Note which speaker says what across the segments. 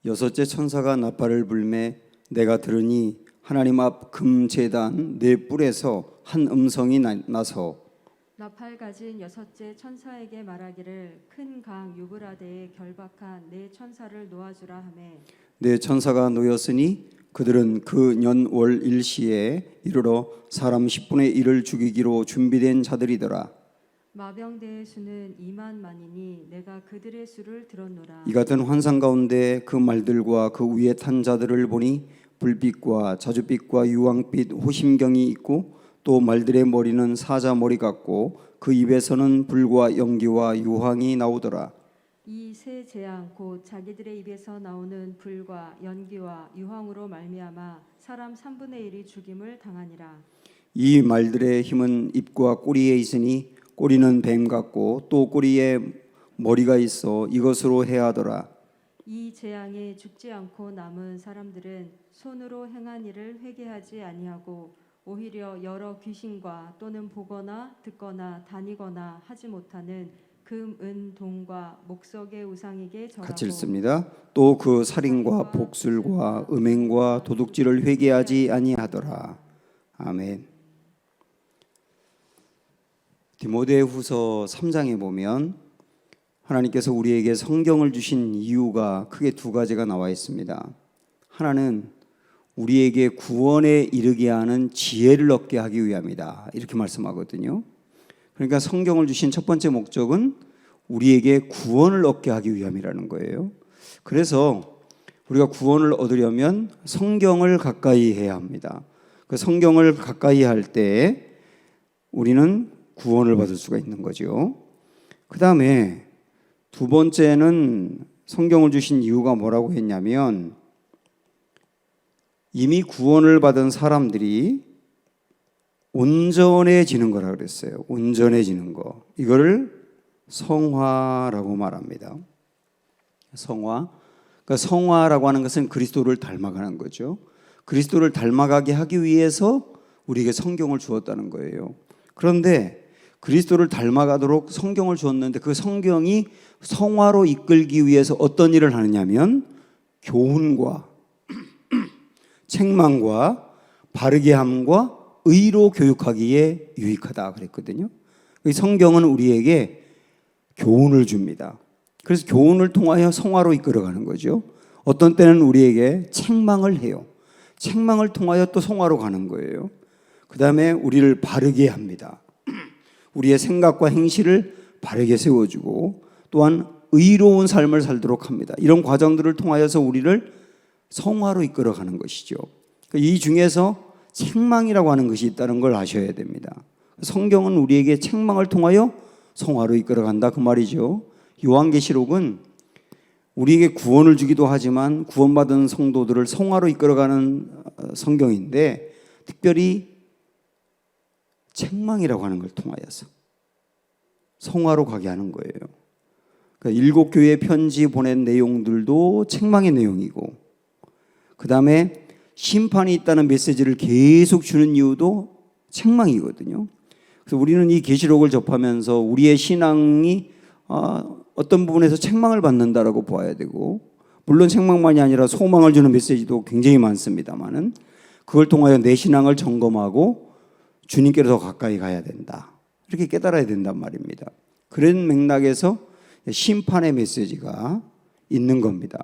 Speaker 1: 여섯째 천사가 나팔을 불매 내가 들으니 하나님 앞 금제단 네 뿔에서 한 음성이 나서
Speaker 2: 나팔 가진 여섯째 천사에게 말하기를 큰 강 유브라데에 결박한 네 천사를 놓아주라 하매
Speaker 1: 네 천사가 놓였으니 그들은 그 년월 일시에 이르러 사람 10분의 1을 죽이기로 준비된 자들이더라.
Speaker 2: 마병대의 수는 2만만이니 내가 그들의 수를 들었노라.
Speaker 1: 이 같은 환상 가운데 그 말들과 그 위에 탄 자들을 보니 불빛과 자줏빛과 유황빛 호심경이 있고 또 말들의 머리는 사자 머리 같고 그 입에서는 불과 연기와 유황이 나오더라.
Speaker 2: 이 세 재앙 곧 자기들의 입에서 나오는 불과 연기와 유황으로 말미암아 사람 3분의 1이 죽임을 당하니라.
Speaker 1: 이 말들의 힘은 입과 꼬리에 있으니 꼬리는 뱀 같고 또 꼬리에 머리가 있어 이것으로 해하더라.
Speaker 2: 이 재앙에 죽지 않고 남은 사람들은 손으로 행한 일을 회개하지 아니하고 오히려 여러 귀신과 또는 보거나 듣거나 다니거나 하지 못하는 금, 은, 동과 목석의 우상에게 절하고
Speaker 1: 같이 읽습니다. 또 그 살인과 복술과 음행과 도둑질을 회개하지 아니하더라. 아멘. 디모데후서 3장에 보면 하나님께서 우리에게 성경을 주신 이유가 크게 두 가지가 나와 있습니다. 하나는 우리에게 구원에 이르게 하는 지혜를 얻게 하기 위함이다. 이렇게 말씀하거든요. 그러니까 성경을 주신 첫 번째 목적은 우리에게 구원을 얻게 하기 위함이라는 거예요. 그래서 우리가 구원을 얻으려면 성경을 가까이 해야 합니다. 그 성경을 가까이 할 때 우리는 구원을 받을 수가 있는 거죠. 그 다음에 두 번째는 성경을 주신 이유가 뭐라고 했냐면 이미 구원을 받은 사람들이 온전해지는 거라 그랬어요. 온전해지는 거. 이거를 성화라고 말합니다. 성화. 그러니까 성화라고 하는 것은 그리스도를 닮아가는 거죠. 그리스도를 닮아가게 하기 위해서 우리에게 성경을 주었다는 거예요. 그런데 그리스도를 닮아가도록 성경을 주었는데 그 성경이 성화로 이끌기 위해서 어떤 일을 하느냐면 교훈과 책망과 바르게 함과 의로 교육하기에 유익하다 그랬거든요. 성경은 우리에게 교훈을 줍니다. 그래서 교훈을 통하여 성화로 이끌어가는 거죠. 어떤 때는 우리에게 책망을 해요. 책망을 통하여 또 성화로 가는 거예요. 그 다음에 우리를 바르게 합니다. 우리의 생각과 행실을 바르게 세워주고 또한 의로운 삶을 살도록 합니다. 이런 과정들을 통하여서 우리를 성화로 이끌어가는 것이죠. 이 중에서 책망이라고 하는 것이 있다는 걸 아셔야 됩니다. 성경은 우리에게 책망을 통하여 성화로 이끌어간다 그 말이죠. 요한계시록은 우리에게 구원을 주기도 하지만 구원받은 성도들을 성화로 이끌어가는 성경인데 특별히 책망이라고 하는 걸 통하여서 성화로 가게 하는 거예요. 그러니까 7교회 편지 보낸 내용들도 책망의 내용이고 그 다음에 심판이 있다는 메시지를 계속 주는 이유도 책망이거든요. 그래서 우리는 이 계시록을 접하면서 우리의 신앙이 어떤 부분에서 책망을 받는다라고 보아야 되고 물론 책망만이 아니라 소망을 주는 메시지도 굉장히 많습니다만은 그걸 통하여 내 신앙을 점검하고 주님께로 더 가까이 가야 된다. 이렇게 깨달아야 된단 말입니다. 그런 맥락에서 심판의 메시지가 있는 겁니다.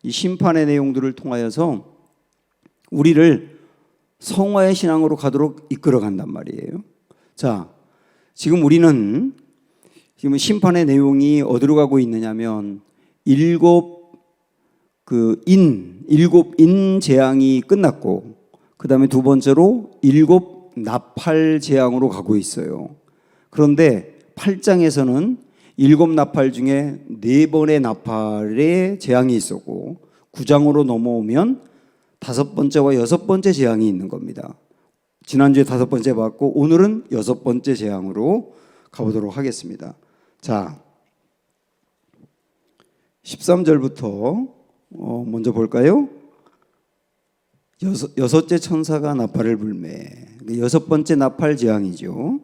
Speaker 1: 이 심판의 내용들을 통하여서 우리를 성화의 신앙으로 가도록 이끌어 간단 말이에요. 자, 지금 우리는 지금 심판의 내용이 어디로 가고 있느냐면 일곱 인 재앙이 끝났고 그 다음에 두 번째로 일곱 나팔 재앙으로 가고 있어요. 그런데 8장에서는 일곱 나팔 중에 4번의 나팔의 재앙이 있었고 9장으로 넘어오면 5번째와 6번째 재앙이 있는 겁니다. 지난주에 5번째 봤고 오늘은 6번째 재앙으로 가보도록 하겠습니다. 자, 13절부터 먼저 볼까요? 여섯째 천사가 나팔을 불매. 6번째 나팔 재앙이죠.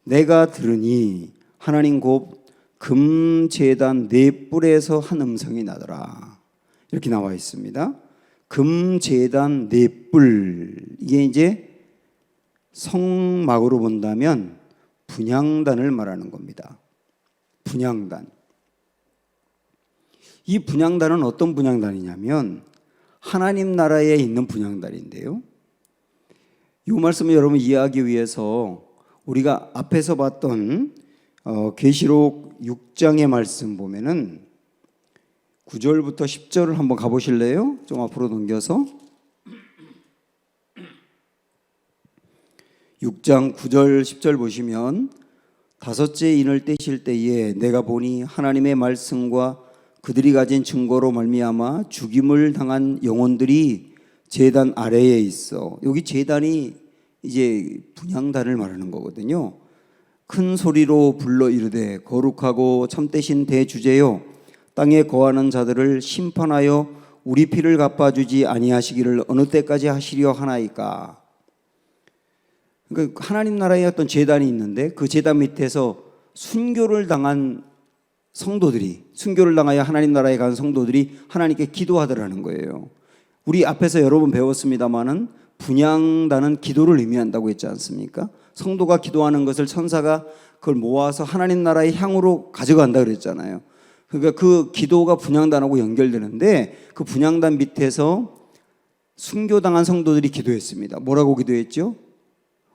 Speaker 1: 내가 들으니 하나님 곧 금제단 4뿔에서 한 음성이 나더라. 이렇게 나와 있습니다. 금제단 넷불, 이게 이제 성막으로 본다면 분향단을 말하는 겁니다. 분향단. 이 분향단은 어떤 분향단이냐면 하나님 나라에 있는 분향단인데요. 이 말씀을 여러분 이해하기 위해서 우리가 앞에서 봤던 계시록 6장의 말씀 보면은 9절부터 10절을 한번 가보실래요? 좀 앞으로 넘겨서 6장 9절 10절 보시면 다섯째 인을 떼실 때에 내가 보니 하나님의 말씀과 그들이 가진 증거로 말미암아 죽임을 당한 영혼들이 제단 아래에 있어. 여기 제단이 이제 분향단을 말하는 거거든요. 큰 소리로 불러 이르되 거룩하고 참되신 대주제요 땅에 거하는 자들을 심판하여 우리 피를 갚아주지 아니하시기를 어느 때까지 하시려 하나이까. 그러니까 하나님 나라에 어떤 제단이 있는데 그 제단 밑에서 순교를 당한 성도들이, 순교를 당하여 하나님 나라에 간 성도들이 하나님께 기도하더라는 거예요. 우리 앞에서 여러 번 배웠습니다마는 분향단은 기도를 의미한다고 했지 않습니까? 성도가 기도하는 것을 천사가 그걸 모아서 하나님 나라의 향으로 가져간다 그랬잖아요. 그러니까 그 기도가 분향단하고 연결되는데 그 분향단 밑에서 순교당한 성도들이 기도했습니다. 뭐라고 기도했죠?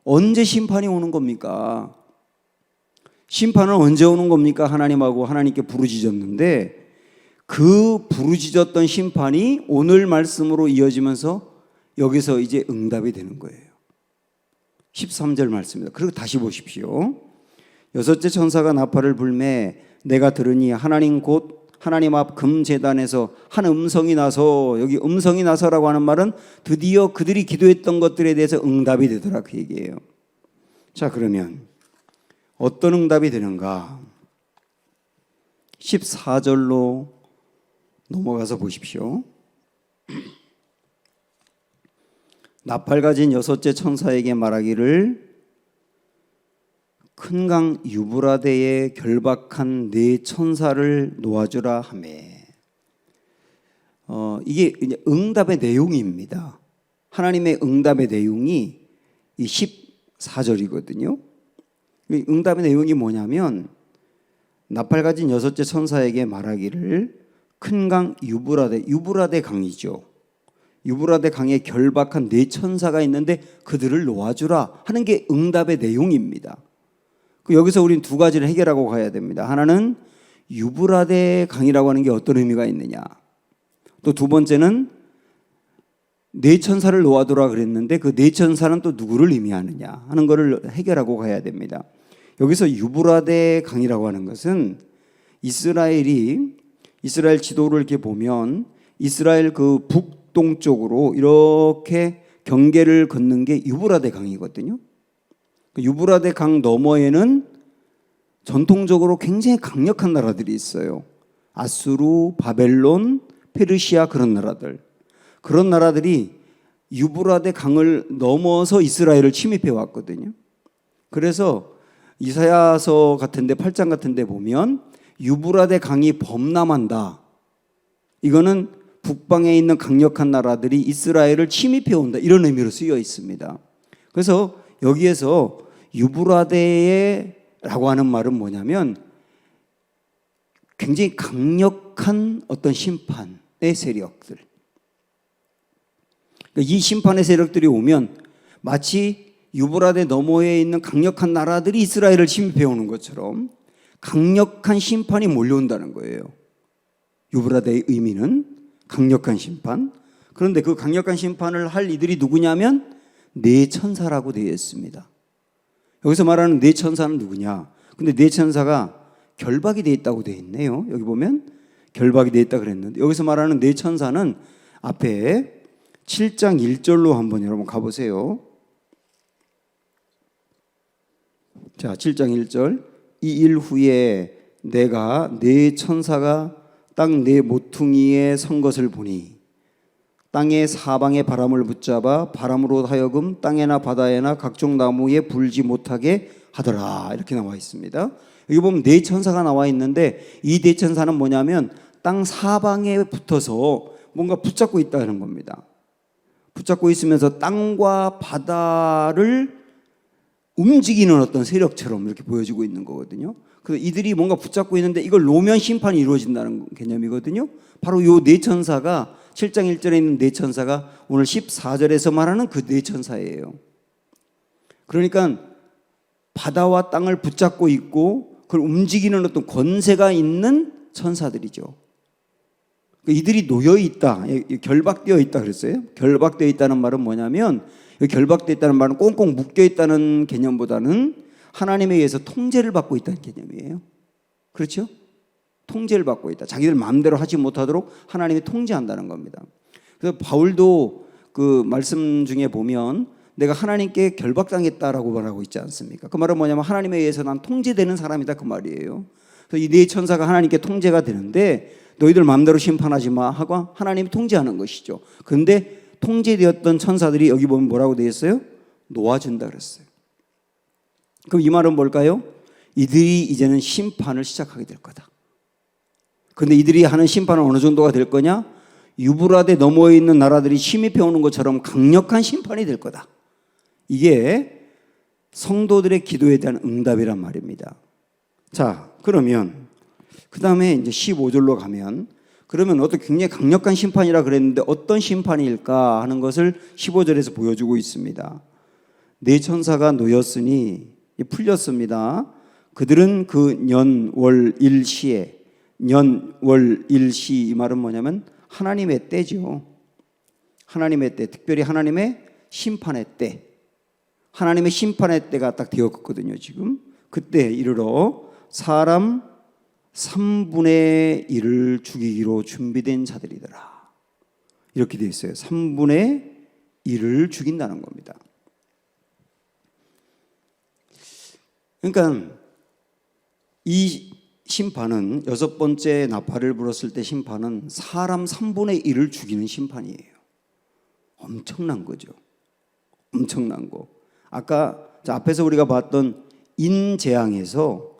Speaker 1: 언제 심판이 오는 겁니까? 심판은 언제 오는 겁니까? 하나님하고 하나님께 부르짖었는데 그 부르짖었던 심판이 오늘 말씀으로 이어지면서 여기서 이제 응답이 되는 거예요. 13절 말씀입니다. 그리고 다시 보십시오. 여섯째 천사가 나팔을 불매 내가 들으니 하나님 곧 하나님 앞 금제단에서 한 음성이 나서, 여기 음성이 나서라고 하는 말은 드디어 그들이 기도했던 것들에 대해서 응답이 되더라 그 얘기예요. 자, 그러면 어떤 응답이 되는가? 14절로 넘어가서 보십시오. 나팔 가진 여섯째 천사에게 말하기를 큰 강 유브라데에 결박한 네 천사를 놓아주라 하매. 이게 이제 응답의 내용입니다. 하나님의 응답의 내용이 이 14절이거든요. 응답의 내용이 뭐냐면 나팔 가진 여섯째 천사에게 말하기를 큰 강 유브라데 강이죠. 유브라데 강에 결박한 네 천사가 있는데 그들을 놓아주라 하는 게 응답의 내용입니다. 여기서 우리는 두 가지를 해결하고 가야 됩니다. 하나는 유브라데 강이라고 하는 게 어떤 의미가 있느냐. 또 두 번째는 네 천사를 놓아두라 그랬는데 그 네 천사는 또 누구를 의미하느냐 하는 것을 해결하고 가야 됩니다. 여기서 유브라데 강이라고 하는 것은 이스라엘 지도를 이렇게 보면 이스라엘 그 북동쪽으로 이렇게 경계를 걷는 게 유브라데 강이거든요. 유브라데 강 너머에는 전통적으로 굉장히 강력한 나라들이 있어요. 아수르, 바벨론, 페르시아 그런 나라들. 그런 나라들이 유브라데 강을 넘어서 이스라엘을 침입해 왔거든요. 그래서 이사야서 같은데 8장 같은데 보면 유브라데 강이 범람한다. 이거는 북방에 있는 강력한 나라들이 이스라엘을 침입해 온다. 이런 의미로 쓰여 있습니다. 그래서 여기에서 유브라데라고 하는 말은 뭐냐면 굉장히 강력한 어떤 심판의 세력들. 이 심판의 세력들이 오면 마치 유브라데 너머에 있는 강력한 나라들이 이스라엘을 침입해 오는 것처럼 강력한 심판이 몰려온다는 거예요. 유브라데의 의미는 강력한 심판. 그런데 그 강력한 심판을 할 이들이 누구냐면 네 천사라고 되어 있습니다. 여기서 말하는 네 천사는 누구냐? 근데 네 천사가 결박이 되어 있다고 되어 있네요. 여기 보면 결박이 되어 있다 그랬는데 여기서 말하는 네 천사는 앞에 7장 1절로 한번 여러분 가보세요. 자, 7장 1절. 이 일 후에 내가 네 천사가 땅 네 모퉁이에 선 것을 보니 땅의 사방의 바람을 붙잡아 바람으로 하여금 땅에나 바다에나 각종 나무에 불지 못하게 하더라. 이렇게 나와 있습니다. 여기 보면 네 천사가 나와 있는데 이 네 천사는 뭐냐면 땅 사방에 붙어서 뭔가 붙잡고 있다는 겁니다. 붙잡고 있으면서 땅과 바다를 움직이는 어떤 세력처럼 이렇게 보여지고 있는 거거든요. 그래서 이들이 뭔가 붙잡고 있는데 이걸 놓으면 심판이 이루어진다는 개념이거든요. 바로 요 네 천사가 7장 1절에 있는 네 천사가 오늘 14절에서 말하는 그 네 천사예요. 그러니까 바다와 땅을 붙잡고 있고 그걸 움직이는 어떤 권세가 있는 천사들이죠. 이들이 놓여 있다, 결박되어 있다 그랬어요. 결박되어 있다는 말은 뭐냐면, 결박되어 있다는 말은 꽁꽁 묶여 있다는 개념보다는 하나님에 의해서 통제를 받고 있다는 개념이에요. 그렇죠? 통제를 받고 있다. 자기들 마음대로 하지 못하도록 하나님이 통제한다는 겁니다. 그래서 바울도 그 말씀 중에 보면 내가 하나님께 결박당했다라고 말하고 있지 않습니까? 그 말은 뭐냐면 하나님에 의해서 난 통제되는 사람이다 그 말이에요. 그래서 이 네 천사가 하나님께 통제가 되는데 너희들 마음대로 심판하지 마 하고 하나님이 통제하는 것이죠. 그런데 통제되었던 천사들이 여기 보면 뭐라고 되어 있어요? 놓아준다 그랬어요. 그럼 이 말은 뭘까요? 이들이 이제는 심판을 시작하게 될 거다. 그런데 이들이 하는 심판은 어느 정도가 될 거냐? 유브라데 너머에 있는 나라들이 침입해 오는 것처럼 강력한 심판이 될 거다. 이게 성도들의 기도에 대한 응답이란 말입니다. 자, 그러면 그 다음에 이제 15절로 가면 그러면 어떤 굉장히 강력한 심판이라 그랬는데 어떤 심판일까 하는 것을 15절에서 보여주고 있습니다. 네 천사가 놓였으니 풀렸습니다. 그들은 그 년, 월, 일시에 년, 월, 일시 이 말은 뭐냐면 하나님의 때죠. 하나님의 때, 특별히 하나님의 심판의 때. 하나님의 심판의 때가 딱 되었거든요, 지금. 그때 이르러 사람 3분의 1을 죽이기로 준비된 자들이더라. 이렇게 되어 있어요. 3분의 1을 죽인다는 겁니다. 그러니까 이 심판은 여섯 번째 나팔을 불었을 때 심판은 사람 3분의 1을 죽이는 심판이에요. 엄청난 거죠. 엄청난 거. 아까 앞에서 우리가 봤던 인재앙에서는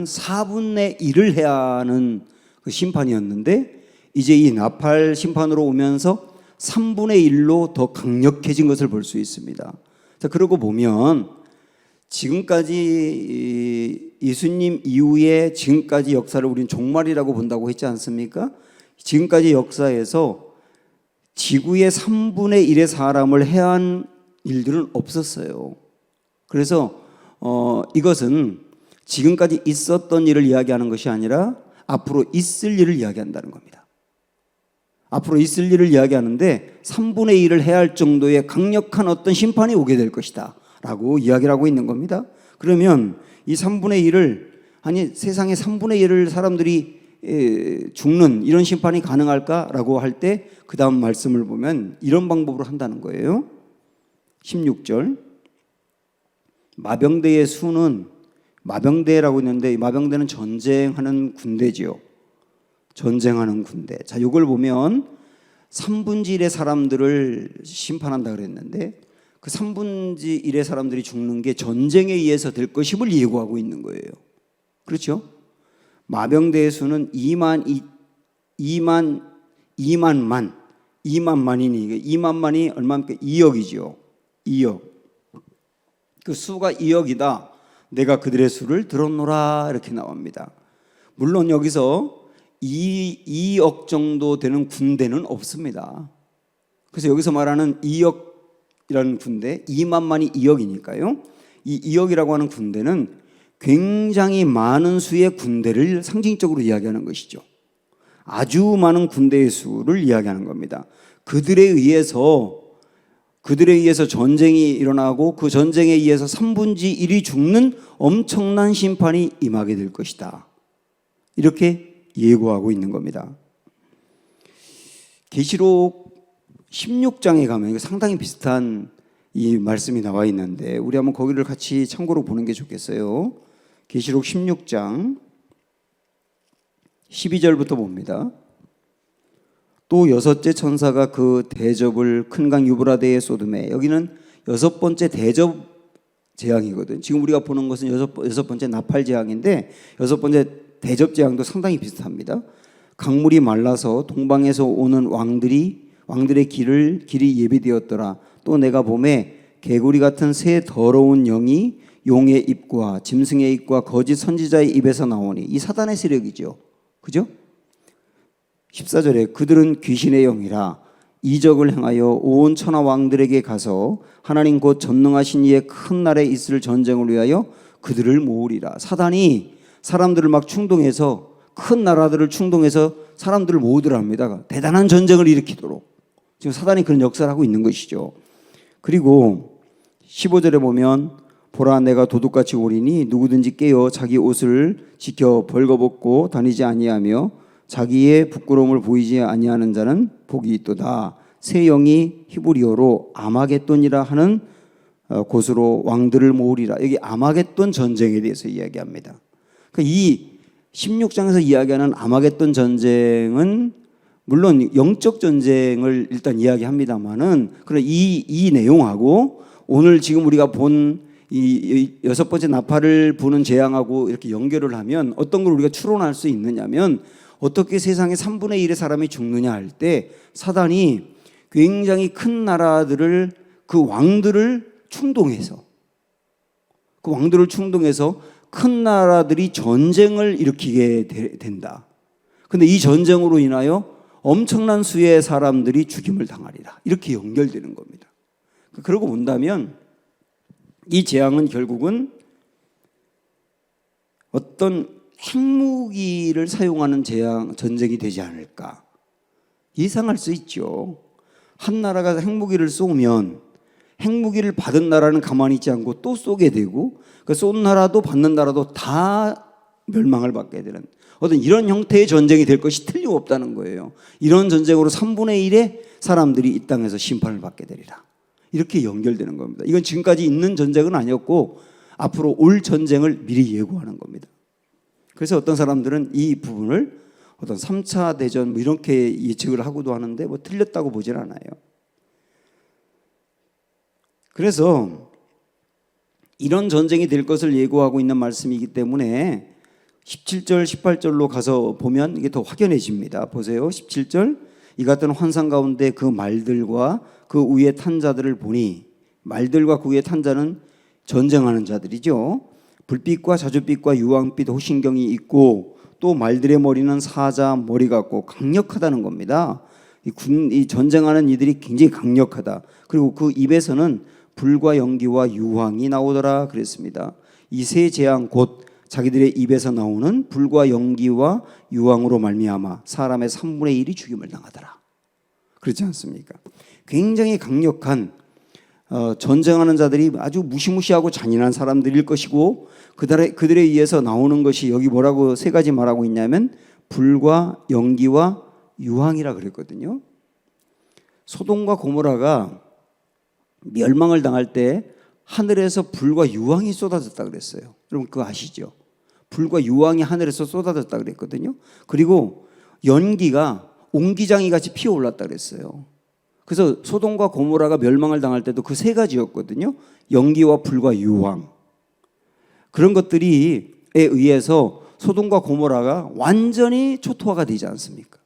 Speaker 1: 4분의 1을 해야 하는 그 심판이었는데 이제 이 나팔 심판으로 오면서 3분의 1로 더 강력해진 것을 볼 수 있습니다. 자, 그러고 보면 지금까지 예수님 이후에 지금까지 역사를 우리는 종말이라고 본다고 했지 않습니까? 지금까지 역사에서 지구의 3분의 1의 사람을 해한 일들은 없었어요. 그래서 이것은 지금까지 있었던 일을 이야기하는 것이 아니라 앞으로 있을 일을 이야기한다는 겁니다. 앞으로 있을 일을 이야기하는데 3분의 1을 해야 할 정도의 강력한 어떤 심판이 오게 될 것이다 라고 이야기를 하고 있는 겁니다. 그러면 이 3분의 1을 아니 세상의 3분의 1을 사람들이 죽는 이런 심판이 가능할까라고 할 때 그 다음 말씀을 보면 이런 방법으로 한다는 거예요. 16절 마병대의 수는 마병대라고 있는데 이 마병대는 전쟁하는 군대지요. 전쟁하는 군대. 자, 이걸 보면 3분의 1의 사람들을 심판한다 그랬는데 그 3분의 1의 사람들이 죽는 게 전쟁에 의해서 될 것임을 예고하고 있는 거예요. 그렇죠? 마병대의 수는 2만만이니 2만만이 얼마입니까? 2억이죠. 2억. 그 수가 2억이다. 내가 그들의 수를 들었노라 이렇게 나옵니다. 물론 여기서 2억 정도 되는 군대는 없습니다. 그래서 여기서 말하는 2억이라는 군대, 2만만이 2억이니까요. 이 2억이라고 하는 군대는 굉장히 많은 수의 군대를 상징적으로 이야기하는 것이죠. 아주 많은 군대의 수를 이야기하는 겁니다. 그들에 의해서 전쟁이 일어나고 그 전쟁에 의해서 3분의 1이 죽는 엄청난 심판이 임하게 될 것이다. 이렇게 예고하고 있는 겁니다. 계시록 16장에 가면 상당히 비슷한 이 말씀이 나와 있는데 우리 한번 거기를 같이 참고로 보는 게 좋겠어요. 계시록 16장 12절부터 봅니다. 또 여섯째 천사가 그 대접을 큰 강 유브라데에 쏟음에 여기는 여섯 번째 대접 재앙이거든. 지금 우리가 보는 것은 여섯 번째 나팔 재앙인데 여섯 번째 대접 재앙도 상당히 비슷합니다. 강물이 말라서 동방에서 오는 왕들의 길이 예비되었더라. 또 내가 보매 개구리 같은 새 더러운 영이 용의 입과 짐승의 입과 거짓 선지자의 입에서 나오니, 이 사단의 세력이죠. 그죠? 14절에 그들은 귀신의 영이라 이적을 행하여 온 천하 왕들에게 가서 하나님 곧 전능하신 이의 큰 날에 있을 전쟁을 위하여 그들을 모으리라. 사단이 사람들을 막 충동해서, 큰 나라들을 충동해서 사람들을 모으더라 합니다. 대단한 전쟁을 일으키도록 지금 사단이 그런 역사를 하고 있는 것이죠. 그리고 15절에 보면 보라 내가 도둑같이 오리니 누구든지 깨어 자기 옷을 지켜 벌거벗고 다니지 아니하며 자기의 부끄러움을 보이지 아니하는 자는 복이 있도다. 새 영이 히브리어로 아마겟돈이라 하는 곳으로 왕들을 모으리라. 여기 아마겟돈 전쟁에 대해서 이야기합니다. 그러니까 이 16장에서 이야기하는 아마겟돈 전쟁은 물론 영적 전쟁을 일단 이야기합니다만은, 그런 이 내용하고 오늘 지금 우리가 본 이 여섯 번째 나팔을 부는 재앙하고 이렇게 연결을 하면 어떤 걸 우리가 추론할 수 있느냐면, 어떻게 세상의 3분의 1의 사람이 죽느냐 할 때 사단이 굉장히 큰 나라들을, 그 왕들을 충동해서 큰 나라들이 전쟁을 일으키게 된다. 근데 이 전쟁으로 인하여 엄청난 수의 사람들이 죽임을 당하리라. 이렇게 연결되는 겁니다. 그러고 본다면 이 재앙은 결국은 어떤 핵무기를 사용하는 전쟁이 되지 않을까 예상할 수 있죠. 한 나라가 핵무기를 쏘면 핵무기를 받은 나라는 가만히 있지 않고 또 쏘게 되고, 그 쏜 나라도 받는 나라도 다 멸망을 받게 되는 어떤 이런 형태의 전쟁이 될 것이 틀림없다는 거예요. 이런 전쟁으로 3분의 1의 사람들이 이 땅에서 심판을 받게 되리라. 이렇게 연결되는 겁니다. 이건 지금까지 있는 전쟁은 아니었고 앞으로 올 전쟁을 미리 예고하는 겁니다. 그래서 어떤 사람들은 이 부분을 어떤 3차 대전 뭐 이렇게 예측을 하고도 하는데 뭐 틀렸다고 보질 않아요. 그래서 이런 전쟁이 될 것을 예고하고 있는 말씀이기 때문에 17절, 18절로 가서 보면 이게 더 확연해집니다. 보세요. 17절, 이 같은 환상 가운데 그 말들과 그 위에 탄 자들을 보니, 말들과 그 위에 탄 자는 전쟁하는 자들이죠. 불빛과 자줏빛과 유황빛 호신경이 있고, 또 말들의 머리는 사자 머리 같고 강력하다는 겁니다. 이 전쟁하는 이들이 굉장히 강력하다. 그리고 그 입에서는 불과 연기와 유황이 나오더라 그랬습니다. 이 세 재앙 곧 자기들의 입에서 나오는 불과 연기와 유황으로 말미암아 사람의 3분의 1이 죽임을 당하더라. 그렇지 않습니까? 굉장히 강력한 전쟁하는 자들이 아주 무시무시하고 잔인한 사람들일 것이고, 그들에 의해서 나오는 것이 여기 뭐라고 세 가지 말하고 있냐면 불과 연기와 유황이라 그랬거든요. 소돔과 고모라가 멸망을 당할 때 하늘에서 불과 유황이 쏟아졌다 그랬어요. 여러분 그거 아시죠? 불과 유황이 하늘에서 쏟아졌다 그랬거든요. 그리고 연기가 옹기장이 같이 피어올랐다 그랬어요. 그래서 소돔과 고모라가 멸망을 당할 때도 그 세 가지였거든요. 연기와 불과 유황. 그런 것들에 의해서 소돔과 고모라가 완전히 초토화가 되지 않습니까?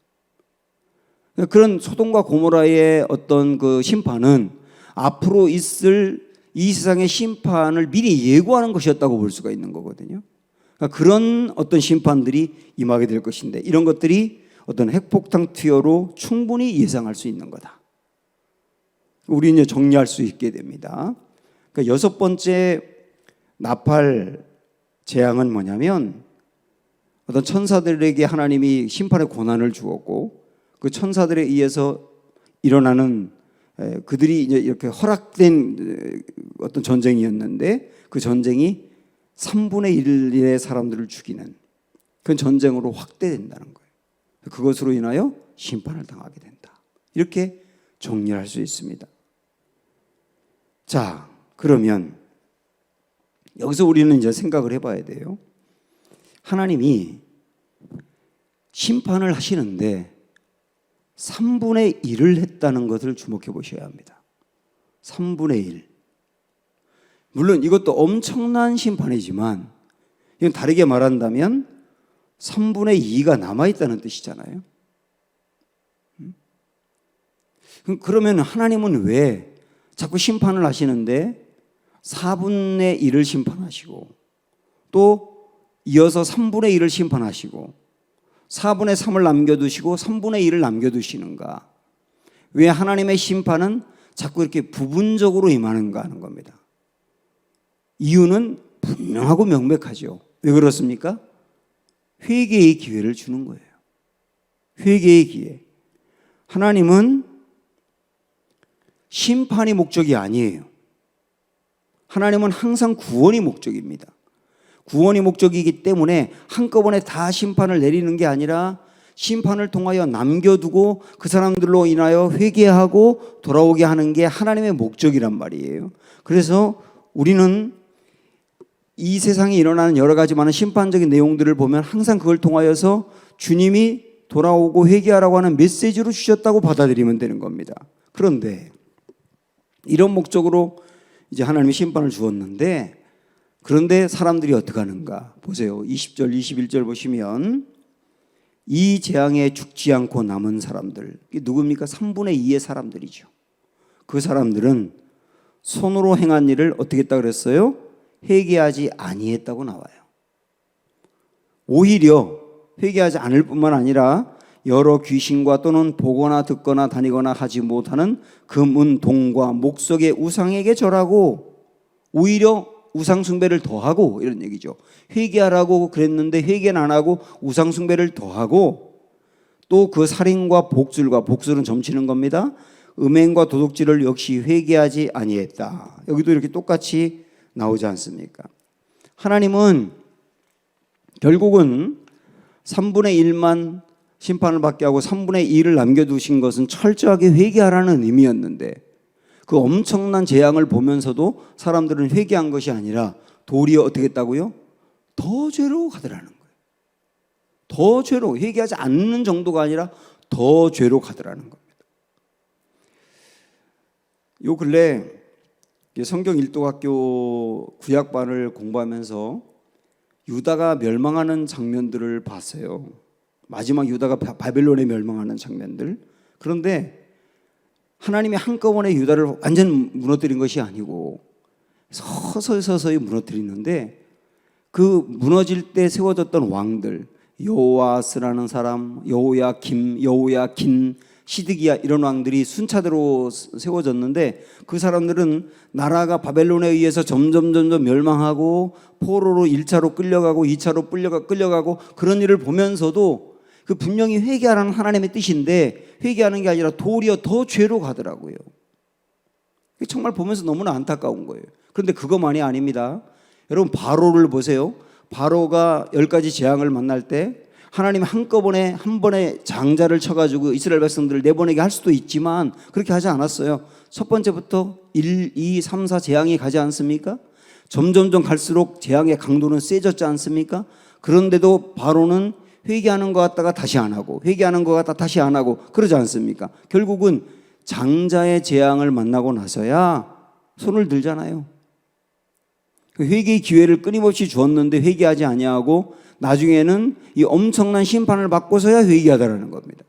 Speaker 1: 그런 소돔과 고모라의 어떤 그 심판은 앞으로 있을 이 세상의 심판을 미리 예고하는 것이었다고 볼 수가 있는 거거든요. 그러니까 그런 어떤 심판들이 임하게 될 것인데, 이런 것들이 어떤 핵폭탄 투여로 충분히 예상할 수 있는 거다. 우리는 정리할 수 있게 됩니다. 그러니까 여섯 번째 나팔 재앙은 뭐냐면, 어떤 천사들에게 하나님이 심판의 권한을 주었고, 그 천사들에 의해서 일어나는 그들이 이제 이렇게 허락된 어떤 전쟁이었는데, 그 전쟁이 3분의 1의 사람들을 죽이는 그런 전쟁으로 확대된다는 거예요. 그것으로 인하여 심판을 당하게 된다. 이렇게 정리할 수 있습니다. 자, 그러면 여기서 우리는 이제 생각을 해봐야 돼요. 하나님이 심판을 하시는데 3분의 1을 했다는 것을 주목해 보셔야 합니다. 3분의 1. 물론 이것도 엄청난 심판이지만, 이건 다르게 말한다면 3분의 2가 남아있다는 뜻이잖아요. 그러면 하나님은 왜 자꾸 심판을 하시는데 4분의 1을 심판하시고 또 이어서 3분의 1을 심판하시고 4분의 3을 남겨두시고 3분의 1을 남겨두시는가? 왜 하나님의 심판은 자꾸 이렇게 부분적으로 임하는가 하는 겁니다. 이유는 분명하고 명백하죠. 왜 그렇습니까? 회개의 기회를 주는 거예요. 회개의 기회. 하나님은 심판이 목적이 아니에요. 하나님은 항상 구원이 목적입니다. 구원이 목적이기 때문에 한꺼번에 다 심판을 내리는 게 아니라 심판을 통하여 남겨두고 그 사람들로 인하여 회개하고 돌아오게 하는 게 하나님의 목적이란 말이에요. 그래서 우리는 이 세상에 일어나는 여러 가지 많은 심판적인 내용들을 보면 항상 그걸 통하여서 주님이 돌아오고 회개하라고 하는 메시지로 주셨다고 받아들이면 되는 겁니다. 그런데 이런 목적으로 이제 하나님이 심판을 주었는데 그런데 사람들이 어떻게 하는가? 보세요. 20절, 21절 보시면 이 재앙에 죽지 않고 남은 사람들, 이게 누굽니까? 3분의 2의 사람들이죠. 그 사람들은 손으로 행한 일을 어떻게 했다 그랬어요? 회개하지 아니했다고 나와요. 오히려 회개하지 않을 뿐만 아니라 여러 귀신과 또는 보거나 듣거나 다니거나 하지 못하는 금은 동과 목석의 우상에게 절하고 오히려 우상 숭배를 더하고 이런 얘기죠. 회개하라고 그랬는데 회개는 안 하고 우상 숭배를 더하고 또 그 살인과 복술은 점치는 겁니다. 음행과 도둑질을 역시 회개하지 아니했다. 여기도 이렇게 똑같이 나오지 않습니까? 하나님은 결국은 3분의 1만 심판을 받게 하고 3분의 2를 남겨두신 것은 철저하게 회개하라는 의미였는데 그 엄청난 재앙을 보면서도 사람들은 회개한 것이 아니라 도리어 어떻게 했다고요? 더 죄로 가더라는 거예요. 더 죄로, 회개하지 않는 정도가 아니라 더 죄로 가더라는 겁니다. 요 근래 성경 일독학교 구약반을 공부하면서 유다가 멸망하는 장면들을 봤어요. 마지막 유다가 바벨론에 멸망하는 장면들. 그런데 하나님이 한꺼번에 유다를 완전 무너뜨린 것이 아니고 서서히 무너뜨리는데 그 무너질 때 세워졌던 왕들, 여호아스라는 사람, 여호야긴, 시드기야 이런 왕들이 순차대로 세워졌는데 그 사람들은 나라가 바벨론에 의해서 점점 멸망하고 포로로 1차로 끌려가고 2차로 끌려가고 그런 일을 보면서도 그 분명히 회개하라는 하나님의 뜻인데 회개하는 게 아니라 도리어 더 죄로 가더라고요. 정말 보면서 너무나 안타까운 거예요. 그런데 그것만이 아닙니다. 여러분 바로를 보세요. 바로가 10가지 재앙을 만날 때 하나님이 한꺼번에 한 번에 장자를 쳐가지고 이스라엘 백성들을 내보내게 할 수도 있지만 그렇게 하지 않았어요. 첫 번째부터 1, 2, 3, 4 재앙이 가지 않습니까? 점점 갈수록 재앙의 강도는 세졌지 않습니까? 그런데도 바로는 회개하는 것 같다가 다시 안 하고 회개하는 것 같다 다시 안 하고 그러지 않습니까? 결국은 장자의 재앙을 만나고 나서야 손을 들잖아요. 회개의 기회를 끊임없이 주었는데 회개하지 아니하고 나중에는 이 엄청난 심판을 받고서야 회개하다라는 겁니다.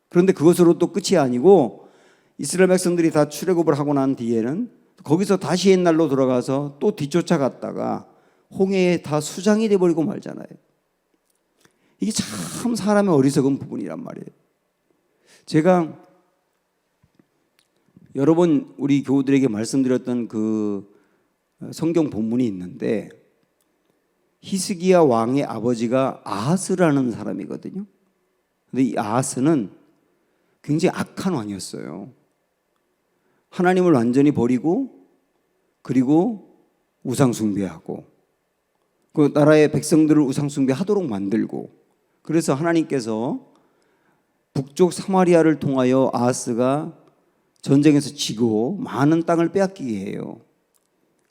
Speaker 1: 그런데 그것으로 또 끝이 아니고 이스라엘 백성들이 다 출애굽을 하고 난 뒤에는 거기서 다시 옛날로 돌아가서 또 뒤쫓아갔다가 홍해에 다 수장이 돼버리고 말잖아요. 이게 참 사람의 어리석은 부분이란 말이에요. 제가 여러 번 우리 교우들에게 말씀드렸던 그 성경 본문이 있는데 히스기야 왕의 아버지가 아하스라는 사람이거든요. 근데 이 아하스는 굉장히 악한 왕이었어요. 하나님을 완전히 버리고 그리고 우상 숭배하고 그 나라의 백성들을 우상 숭배하도록 만들고 그래서 하나님께서 북쪽 사마리아를 통하여 아하스가 전쟁에서 지고 많은 땅을 빼앗기게 해요.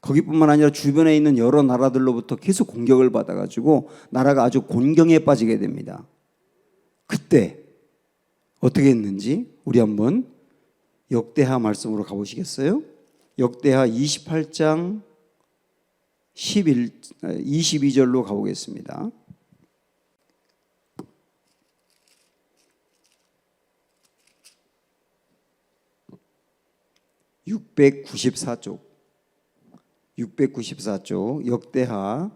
Speaker 1: 거기뿐만 아니라 주변에 있는 여러 나라들로부터 계속 공격을 받아가지고 나라가 아주 곤경에 빠지게 됩니다. 그때 어떻게 했는지 우리 한번 역대하 말씀으로 가보시겠어요? 역대하 28장 22절로 가보겠습니다. 694쪽 역대하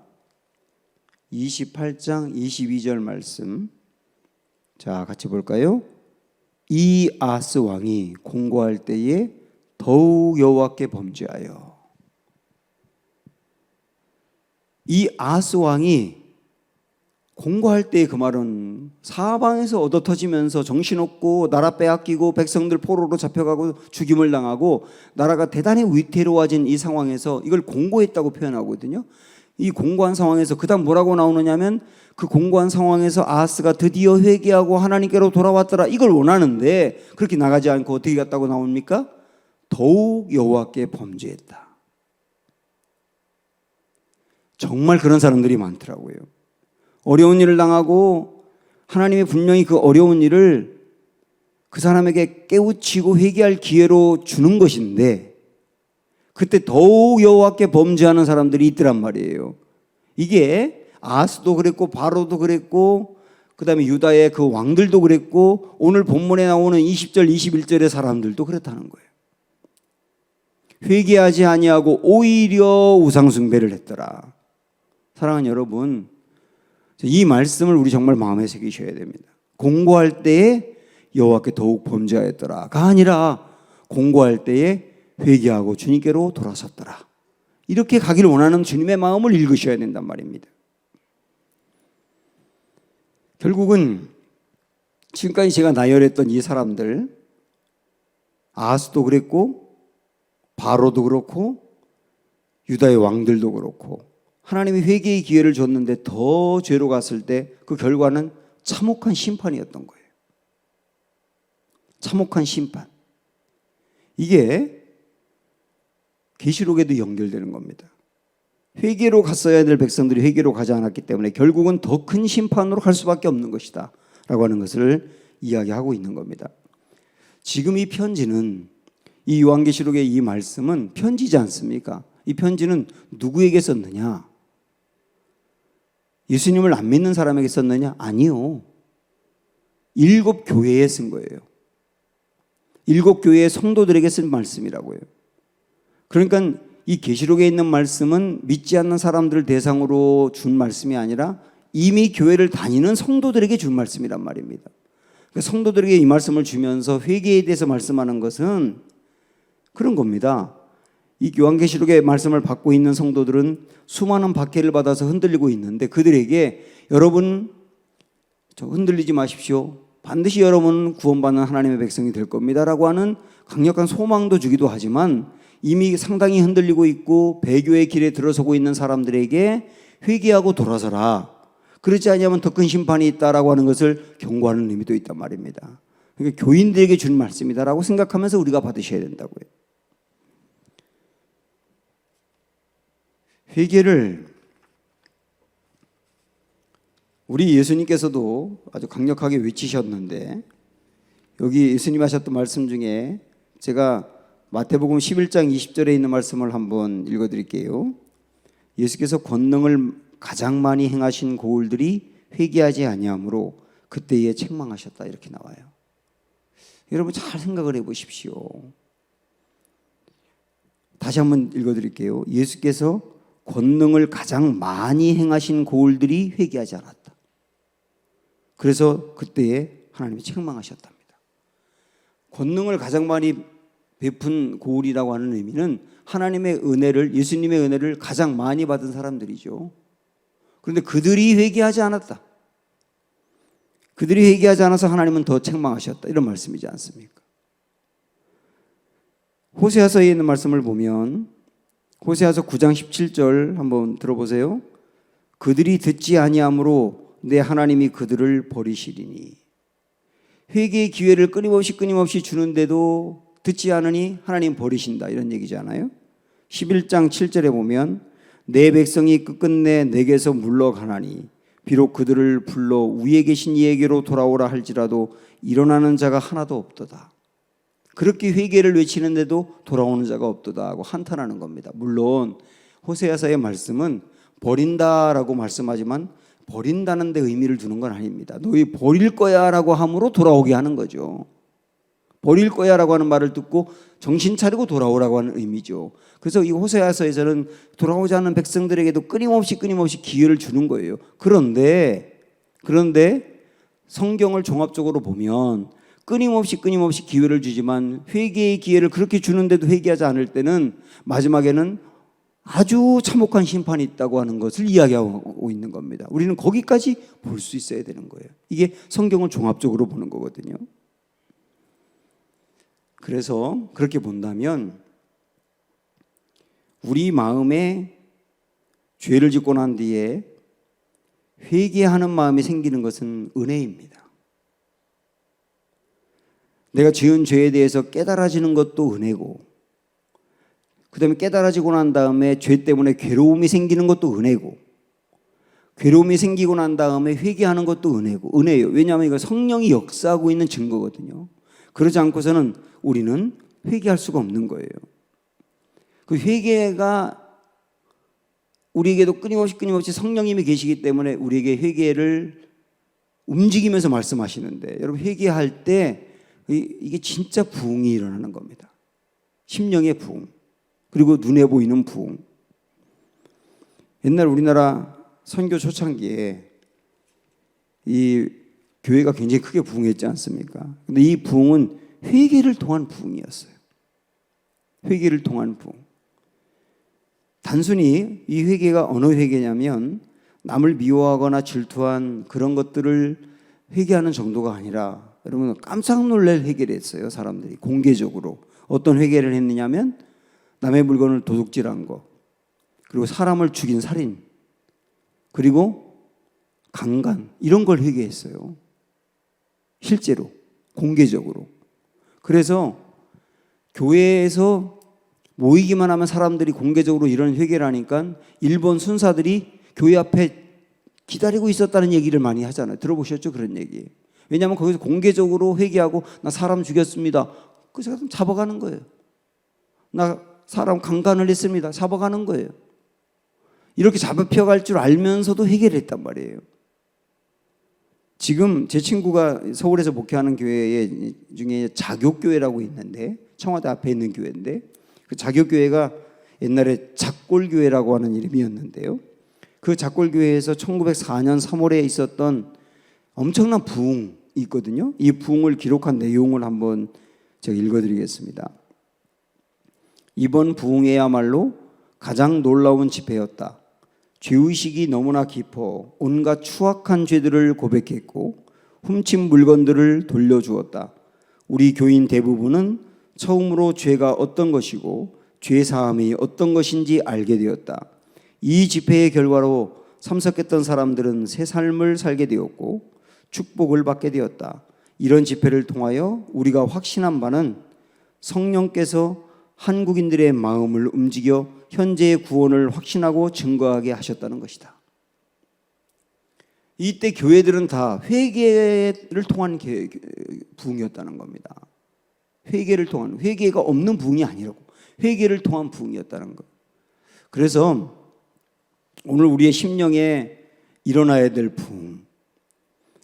Speaker 1: 28장 22절 말씀. 자, 같이 볼까요? 이 아하스 왕이 공고할 때에 더욱 여호와께 범죄하여. 이 아하스 왕이 공고할 때 그 말은 사방에서 얻어터지면서 정신없고 나라 빼앗기고 백성들 포로로 잡혀가고 죽임을 당하고 나라가 대단히 위태로워진 이 상황에서 이걸 공고했다고 표현하거든요. 이 공고한 상황에서 그다음 뭐라고 나오느냐면 그 공고한 상황에서 아하스가 드디어 회개하고 하나님께로 돌아왔더라 이걸 원하는데 그렇게 나가지 않고 어떻게 갔다고 나옵니까? 더욱 여호와께 범죄했다. 정말 그런 사람들이 많더라고요. 어려운 일을 당하고 하나님이 분명히 그 어려운 일을 그 사람에게 깨우치고 회개할 기회로 주는 것인데 그때 더욱 여호와께 범죄하는 사람들이 있더란 말이에요. 이게 아하스도 그랬고 바로도 그랬고 그다음에 유다의 그 왕들도 그랬고 오늘 본문에 나오는 20절 21절의 사람들도 그렇다는 거예요. 회개하지 아니하고 오히려 우상 숭배를 했더라. 사랑하는 여러분, 이 말씀을 우리 정말 마음에 새기셔야 됩니다. 공고할 때에 여호와께 더욱 범죄하였더라가 아니라 공고할 때에 회개하고 주님께로 돌아섰더라. 이렇게 가기를 원하는 주님의 마음을 읽으셔야 된단 말입니다. 결국은 지금까지 제가 나열했던 이 사람들, 아하스도 그랬고 바로도 그렇고 유다의 왕들도 그렇고 하나님이 회개의 기회를 줬는데 더 죄로 갔을 때 그 결과는 참혹한 심판이었던 거예요. 참혹한 심판. 이게 계시록에도 연결되는 겁니다. 회개로 갔어야 될 백성들이 회개로 가지 않았기 때문에 결국은 더 큰 심판으로 갈 수밖에 없는 것이다 라고 하는 것을 이야기하고 있는 겁니다. 지금 이 편지는 이 요한계시록의 이 말씀은 편지지 않습니까? 이 편지는 누구에게 썼느냐? 예수님을 안 믿는 사람에게 썼느냐? 아니요. 7 교회에 쓴 거예요. 7 교회의 성도들에게 쓴 말씀이라고요. 그러니까 이 계시록에 있는 말씀은 믿지 않는 사람들을 대상으로 준 말씀이 아니라 이미 교회를 다니는 성도들에게 준 말씀이란 말입니다. 성도들에게 이 말씀을 주면서 회개에 대해서 말씀하는 것은 그런 겁니다. 이 요한계시록의 말씀을 받고 있는 성도들은 수많은 박해를 받아서 흔들리고 있는데 그들에게 여러분 흔들리지 마십시오. 반드시 여러분은 구원받는 하나님의 백성이 될 겁니다 라고 하는 강력한 소망도 주기도 하지만 이미 상당히 흔들리고 있고 배교의 길에 들어서고 있는 사람들에게 회개하고 돌아서라. 그렇지 않으면 더 큰 심판이 있다라고 하는 것을 경고하는 의미도 있단 말입니다. 그러니까 교인들에게 준 말씀이다라고 생각하면서 우리가 받으셔야 된다고요. 회개를 우리 예수님께서도 아주 강력하게 외치셨는데 여기 예수님 하셨던 말씀 중에 제가 마태복음 11장 20절에 있는 말씀을 한번 읽어드릴게요. 예수께서 권능을 가장 많이 행하신 고울들이 회개하지 아니하므로 그때에 책망하셨다 이렇게 나와요. 여러분 잘 생각을 해보십시오. 다시 한번 읽어드릴게요. 예수께서 권능을 가장 많이 행하신 고울들이 회개하지 않았다. 그래서 그때에 하나님이 책망하셨답니다. 권능을 가장 많이 베푼 고울이라고 하는 의미는 하나님의 은혜를, 예수님의 은혜를 가장 많이 받은 사람들이죠. 그런데 그들이 회개하지 않았다. 그들이 회개하지 않아서 하나님은 더 책망하셨다. 이런 말씀이지 않습니까? 호세아서에 있는 말씀을 보면 호세아서 9장 17절 한번 들어보세요. 그들이 듣지 아니함으로 내 하나님이 그들을 버리시리니. 회개의 기회를 끊임없이 주는데도 듣지 않으니 하나님 버리신다 이런 얘기잖아요. 11장 7절에 보면 내 백성이 끝끝내 내게서 물러가나니 비록 그들을 불러 위에 계신 이에게로 돌아오라 할지라도 일어나는 자가 하나도 없도다. 그렇게 회개를 외치는데도 돌아오는 자가 없도다 하고 한탄하는 겁니다. 물론 호세아서의 말씀은 버린다라고 말씀하지만 버린다는 데 의미를 두는 건 아닙니다. 너희 버릴 거야 라고 함으로 돌아오게 하는 거죠. 버릴 거야라고 하는 말을 듣고 정신 차리고 돌아오라고 하는 의미죠. 그래서 이 호세아서에서는 돌아오지 않는 백성들에게도 끊임없이 기회를 주는 거예요. 그런데 성경을 종합적으로 보면 끊임없이 기회를 주지만 회개의 기회를 그렇게 주는데도 회개하지 않을 때는 마지막에는 아주 참혹한 심판이 있다고 하는 것을 이야기하고 있는 겁니다. 우리는 거기까지 볼 수 있어야 되는 거예요. 이게 성경을 종합적으로 보는 거거든요. 그래서 그렇게 본다면 우리 마음에 죄를 짓고 난 뒤에 회개하는 마음이 생기는 것은 은혜입니다. 내가 지은 죄에 대해서 깨달아지는 것도 은혜고, 그 다음에 깨달아지고 난 다음에 죄 때문에 괴로움이 생기는 것도 은혜고, 괴로움이 생기고 난 다음에 회개하는 것도 은혜예요. 왜냐하면 이거 성령이 역사하고 있는 증거거든요. 그러지 않고서는 우리는 회개할 수가 없는 거예요. 그 회개가 우리에게도 끊임없이 성령님이 계시기 때문에 우리에게 회개를 움직이면서 말씀하시는데, 여러분 회개할 때 이게 진짜 부흥이 일어나는 겁니다. 심령의 부흥, 그리고 눈에 보이는 부흥. 옛날 우리나라 선교 초창기에 이 교회가 굉장히 크게 부흥했지 않습니까? 근데 이 부흥은 회개를 통한 부흥이었어요. 회개를 통한 부흥. 단순히 이 회개가 어느 회개냐면 남을 미워하거나 질투한 그런 것들을 회개하는 정도가 아니라, 여러분 깜짝 놀랄 회개를 했어요. 사람들이 공개적으로. 어떤 회개를 했느냐면 남의 물건을 도둑질한 거, 그리고 사람을 죽인 살인, 그리고 강간, 이런 걸 회개했어요. 실제로 공개적으로. 그래서 교회에서 모이기만 하면 사람들이 공개적으로 이런 회개를 하니까 일본 순사들이 교회 앞에 기다리고 있었다는 얘기를 많이 하잖아요. 들어보셨죠? 그런 얘기. 왜냐하면 거기서 공개적으로 회개하고 나 사람 죽였습니다. 그 사람 잡아가는 거예요. 나 사람 강간을 했습니다. 잡아가는 거예요. 이렇게 잡혀갈 줄 알면서도 회개를 했단 말이에요. 지금 제 친구가 서울에서 목회하는 교회 중에 자교교회라고 있는데, 청와대 앞에 있는 교회인데, 그 자교교회가 옛날에 작골교회라고 하는 이름이었는데요. 그 작골교회에서 1904년 3월에 있었던 엄청난 부흥이 있거든요. 이 부흥을 기록한 내용을 한번 제가 읽어드리겠습니다. 이번 부흥이야말로 가장 놀라운 집회였다. 죄의식이 너무나 깊어 온갖 추악한 죄들을 고백했고 훔친 물건들을 돌려주었다. 우리 교인 대부분은 처음으로 죄가 어떤 것이고 죄사함이 어떤 것인지 알게 되었다. 이 집회의 결과로 참석했던 사람들은 새 삶을 살게 되었고 축복을 받게 되었다. 이런 집회를 통하여 우리가 확신한 바는 성령께서 한국인들의 마음을 움직여 현재의 구원을 확신하고 증거하게 하셨다는 것이다. 이때 교회들은 다 회개를 통한 부흥이었다는 겁니다. 회개를 통한, 회개가 없는 부흥이 아니라고, 회개를 통한 부흥이었다는 것. 그래서 오늘 우리의 심령에 일어나야 될 부흥,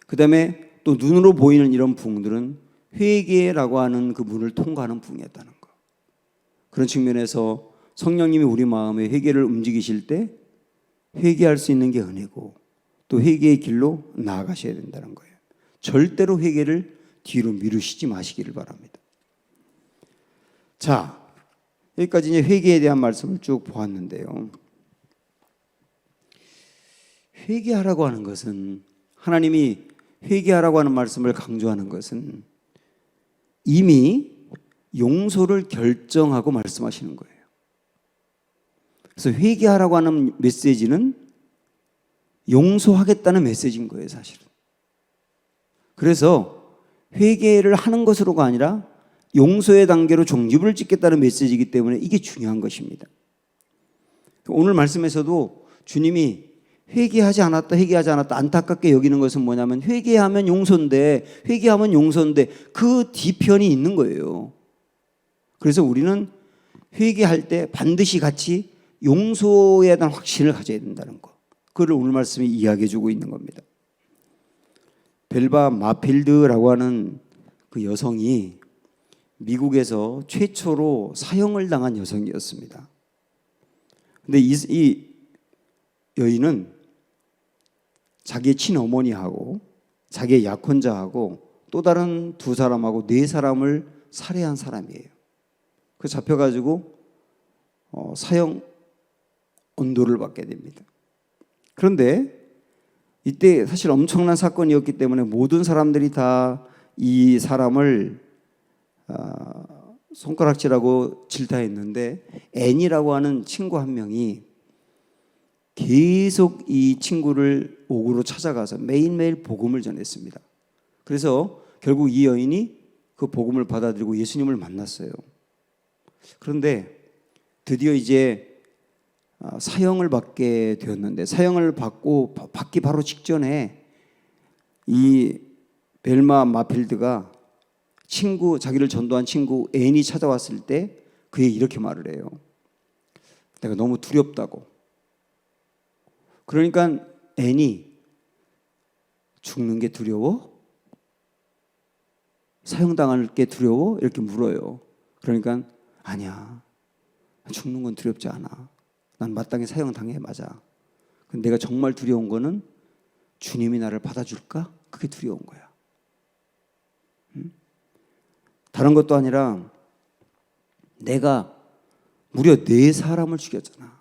Speaker 1: 그 다음에 또 눈으로 보이는 이런 부흥들은 회개라고 하는 그 문을 통과하는 부흥이었다는 것. 그런 측면에서 성령님이 우리 마음에 회개를 움직이실 때 회개할 수 있는 게 은혜고, 또 회개의 길로 나아가셔야 된다는 거예요. 절대로 회개를 뒤로 미루시지 마시기를 바랍니다. 자, 여기까지 이제 회개에 대한 말씀을 쭉 보았는데요. 회개하라고 하는 것은, 하나님이 회개하라고 하는 말씀을 강조하는 것은 이미 용서를 결정하고 말씀하시는 거예요. 그래서 회개하라고 하는 메시지는 용서하겠다는 메시지인 거예요, 사실은. 그래서 회개를 하는 것으로가 아니라 용서의 단계로 종립을 짓겠다는 메시지이기 때문에 이게 중요한 것입니다. 오늘 말씀에서도 주님이 회개하지 않았다 안타깝게 여기는 것은 뭐냐면 회개하면 용서인데 그 뒤편이 있는 거예요. 그래서 우리는 회개할 때 반드시 같이 용서에 대한 확신을 가져야 된다는 것, 그걸 오늘 말씀이 이야기해 주고 있는 겁니다. 벨바 마필드라고 하는 그 여성이 미국에서 최초로 사형을 당한 여성이었습니다. 근데 이 여인은 자기의 친어머니하고 자기의 약혼자하고 또 다른 두 사람하고 네 사람을 살해한 사람이에요. 그 잡혀가지고 사형 언도를 받게 됩니다. 그런데 이때 사실 엄청난 사건이었기 때문에 모든 사람들이 다 이 사람을 손가락질하고 질타했는데 앤이라고 하는 친구 한 명이 계속 이 친구를 옥으로 찾아가서 매일매일 복음을 전했습니다. 그래서 결국 이 여인이 그 복음을 받아들이고 예수님을 만났어요. 그런데 드디어 이제 사형을 받게 되었는데 사형을 받기 바로 직전에 이 벨마 마필드가 자기를 전도한 친구 앤이 찾아왔을 때 그에게 이렇게 말을 해요. 내가 너무 두렵다고. 그러니까 앤이 죽는 게 두려워? 사형당할 게 두려워? 이렇게 물어요. 그러니까 아니야. 죽는 건 두렵지 않아. 난 마땅히 사형당해 맞아. 근데 내가 정말 두려운 거는 주님이 나를 받아줄까? 그게 두려운 거야. 다른 것도 아니라 내가 무려 4사람을 죽였잖아.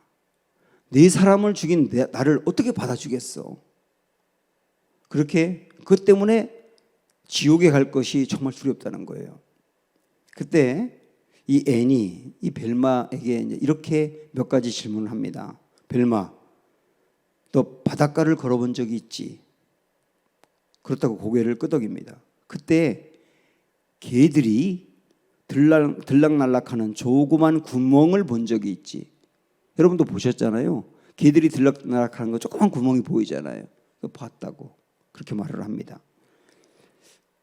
Speaker 1: 4사람을 죽인 나를 어떻게 받아주겠어? 그것 때문에 지옥에 갈 것이 정말 두렵다는 거예요. 그때 이 앤이 이 벨마에게 이렇게 몇 가지 질문을 합니다. 벨마, 너 바닷가를 걸어본 적이 있지? 그렇다고 고개를 끄덕입니다. 그때 개들이 들락날락하는 조그만 구멍을 본 적이 있지. 여러분도 보셨잖아요. 개들이 들락날락하는 거 조그만 구멍이 보이잖아요. 봤다고 그렇게 말을 합니다.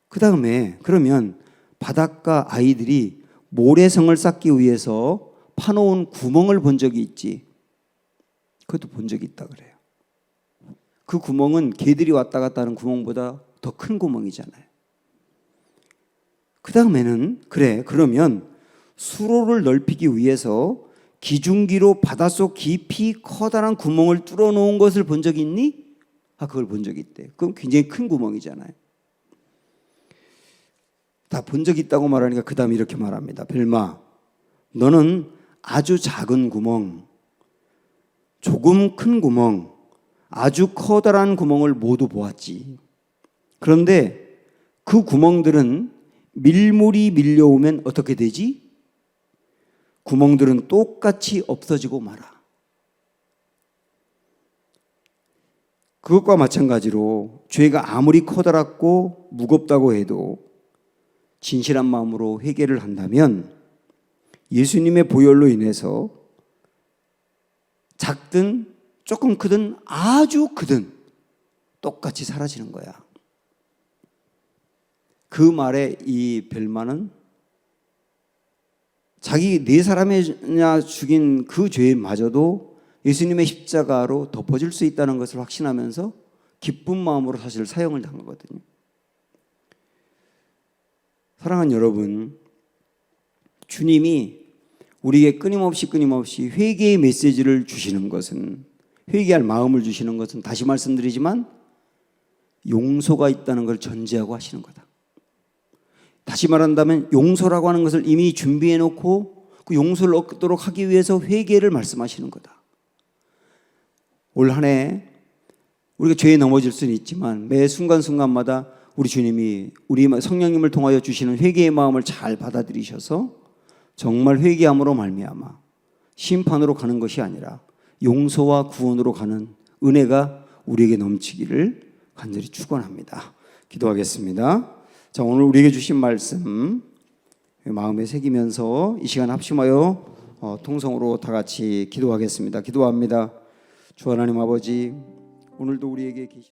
Speaker 1: 그 다음에 그러면 바닷가 아이들이 모래성을 쌓기 위해서 파놓은 구멍을 본 적이 있지. 그것도 본 적이 있다 그래요. 그 구멍은 개들이 왔다 갔다 하는 구멍보다 더 큰 구멍이잖아요. 그 다음에는 그러면 수로를 넓히기 위해서 기중기로 바닷속 깊이 커다란 구멍을 뚫어 놓은 것을 본 적이 있니? 그걸 본 적이 있대. 그럼 굉장히 큰 구멍이잖아요. 다 본 적이 있다고 말하니까 그 다음에 이렇게 말합니다. 벨마, 너는 아주 작은 구멍, 조금 큰 구멍, 아주 커다란 구멍을 모두 보았지. 그런데 그 구멍들은 밀물이 밀려오면 어떻게 되지? 구멍들은 똑같이 없어지고 말아. 그것과 마찬가지로 죄가 아무리 커다랗고 무겁다고 해도 진실한 마음으로 회개를 한다면 예수님의 보혈로 인해서 작든 조금 크든 아주 크든 똑같이 사라지는 거야. 그 말에 이 벨마는 자기 4사람이나 죽인 그 죄마저도 예수님의 십자가로 덮어줄 수 있다는 것을 확신하면서 기쁜 마음으로 사실 사형을 당하거든요. 사랑하는 여러분, 주님이 우리에게 끊임없이 회개의 메시지를 주시는 것은, 회개할 마음을 주시는 것은 다시 말씀드리지만 용서가 있다는 걸 전제하고 하시는 거다. 다시 말한다면 용서라고 하는 것을 이미 준비해 놓고 그 용서를 얻도록 하기 위해서 회개를 말씀하시는 거다. 올 한 해 우리가 죄에 넘어질 수는 있지만 매 순간순간마다 우리 주님이 우리 성령님을 통하여 주시는 회개의 마음을 잘 받아들이셔서 정말 회개함으로 말미암아 심판으로 가는 것이 아니라 용서와 구원으로 가는 은혜가 우리에게 넘치기를 간절히 축원합니다. 기도하겠습니다. 자, 오늘 우리에게 주신 말씀 마음에 새기면서 이 시간 합심하여 통성으로 다 같이 기도하겠습니다. 기도합니다. 주 하나님 아버지, 오늘도 우리에게 계신